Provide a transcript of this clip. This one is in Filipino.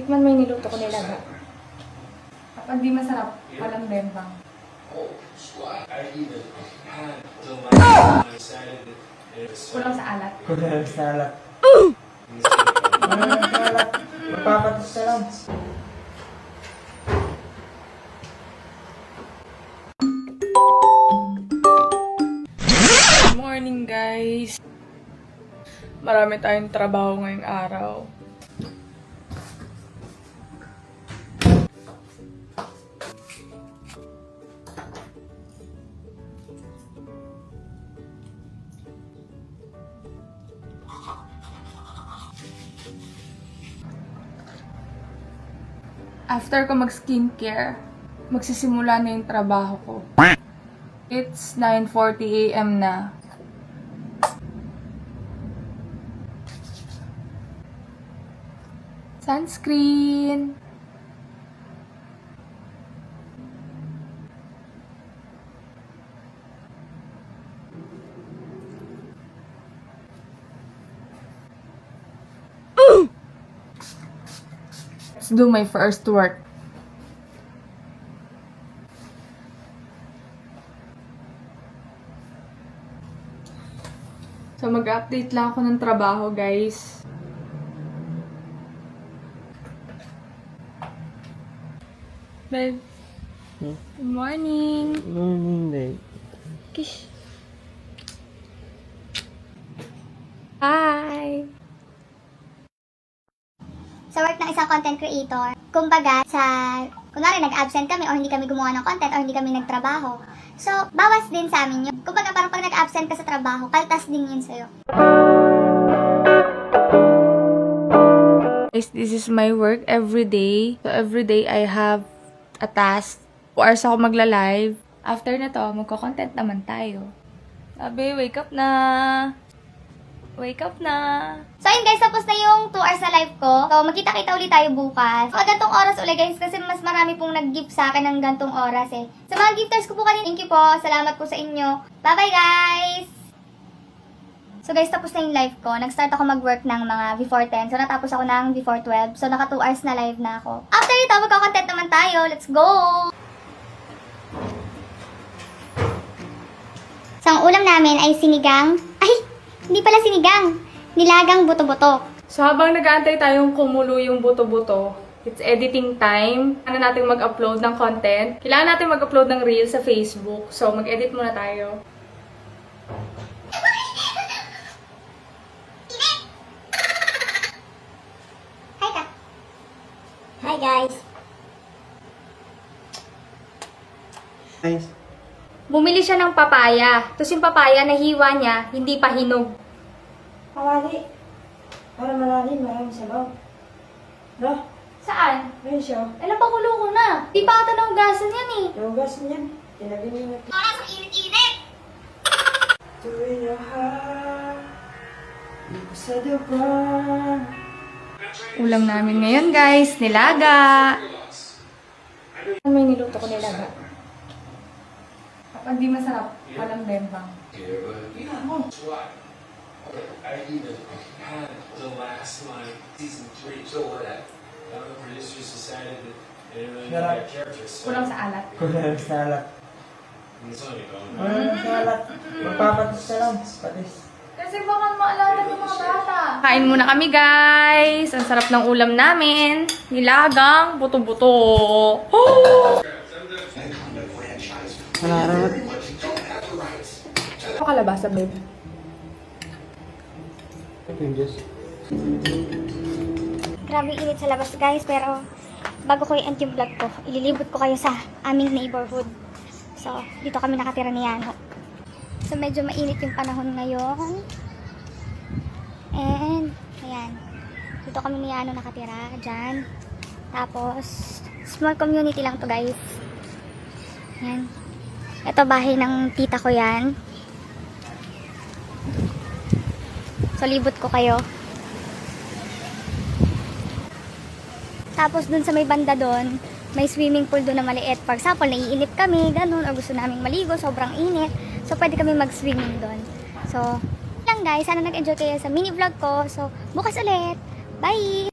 Tikman mo yung niluto ko nilaga. Kapag di masarap, walang bembang. Kulang sa alat. Kulang sa alat. Kulang sa alat. Mapapatos ka lang. Good morning, guys. Marami tayong trabaho ngayong araw. After ko mag-skincare, magsisimula na yung trabaho ko. It's 9:40 AM na. Sunscreen! Let's do my first work. So, mag-update lang ako ng trabaho, guys. Babe. Good morning. Morning, babe. Kish. Hi. Sa work ng isang content creator, kumbaga kunwari nag-absent kami or hindi kami gumawa ng content or hindi kami nagtrabaho. So, bawas din sa amin yun. Kumbaga parang pag nag-absent ka sa trabaho, kaltas din yun sa'yo. Guys, this is my work every day. So, every day I have a task. 2 hours ako magla-live. After na to, magko-content naman tayo. Sabi, wake up na! Wake up na! So, ayun guys, tapos na yung 2 hours na live ko. So, magkita-kita ulit tayo bukas. So, gantong oras ulit guys, kasi mas marami pong nag-gift sa akin ng gantong oras eh. Sa mga gifters ko po kanina, thank you po. Salamat po sa inyo. Bye-bye guys! So guys, tapos na yung live ko. Nag-start ako mag-work ng mga before 10. So, natapos ako ng before 12. So, naka 2 hours na live na ako. After ito, magka-content naman tayo. Let's go! So, ang ulam namin ay sinigang. Ay! Hindi pala sinigang. Nilagang buto-buto. So, habang nag-aantay tayong kumulo yung buto-buto, it's editing time. Ano natin mag-upload ng content. Kailangan natin mag-upload ng reel sa Facebook. So, mag-edit muna tayo. Hi ka. Hi guys. Nice. Bumili siya ng papaya. Tapos yung papaya, nahiwa niya, hindi pa hinog. Mawali. Para malalim, marami sa loob. No? Saan? Ayun siya. Alam pa kulo ko na. Di pa ata naugasan yan eh. Lugas niyan. Tinabi niyo na. Oras ang init-init! To your heart. Sa diba? Ulam namin ngayon, guys. Nilaga. Ano yung niluto ko nilaga? Kapag di masarap, walang bembang. I even had the last line, season 3, so that the producers decided that they didn't really need that character. So Kulang sa alat. Kulang sa alat. it's only going Kulang sa alat. Mapapatos ka lang. Patis. Kasi baka maalala yung mga bata. Kain muna kami, guys. Ang sarap ng ulam namin. Nilagang buto-buto. Oh! Nararat. Ano kalabasa, babe? Yung Diyos. Grabe init sa labas guys, pero bago ko i-end yung vlog ko, ililibot ko kayo sa aming neighborhood. So, dito kami nakatira ni Yano. So, medyo mainit yung panahon ngayon. And, ayan. Dito kami ni Yano nakatira, dyan. Tapos, small community lang to guys. Ayan. Ito bahay ng tita ko yan. So, libot ko kayo. Tapos, dun sa may banda dun, may swimming pool doon na maliit. For example, naiinip kami, ganun, o gusto naming maligo, sobrang init. So, pwede kami mag-swimming doon. So, lang guys, sana nag-enjoy kayo sa mini vlog ko. So, bukas ulit. Bye!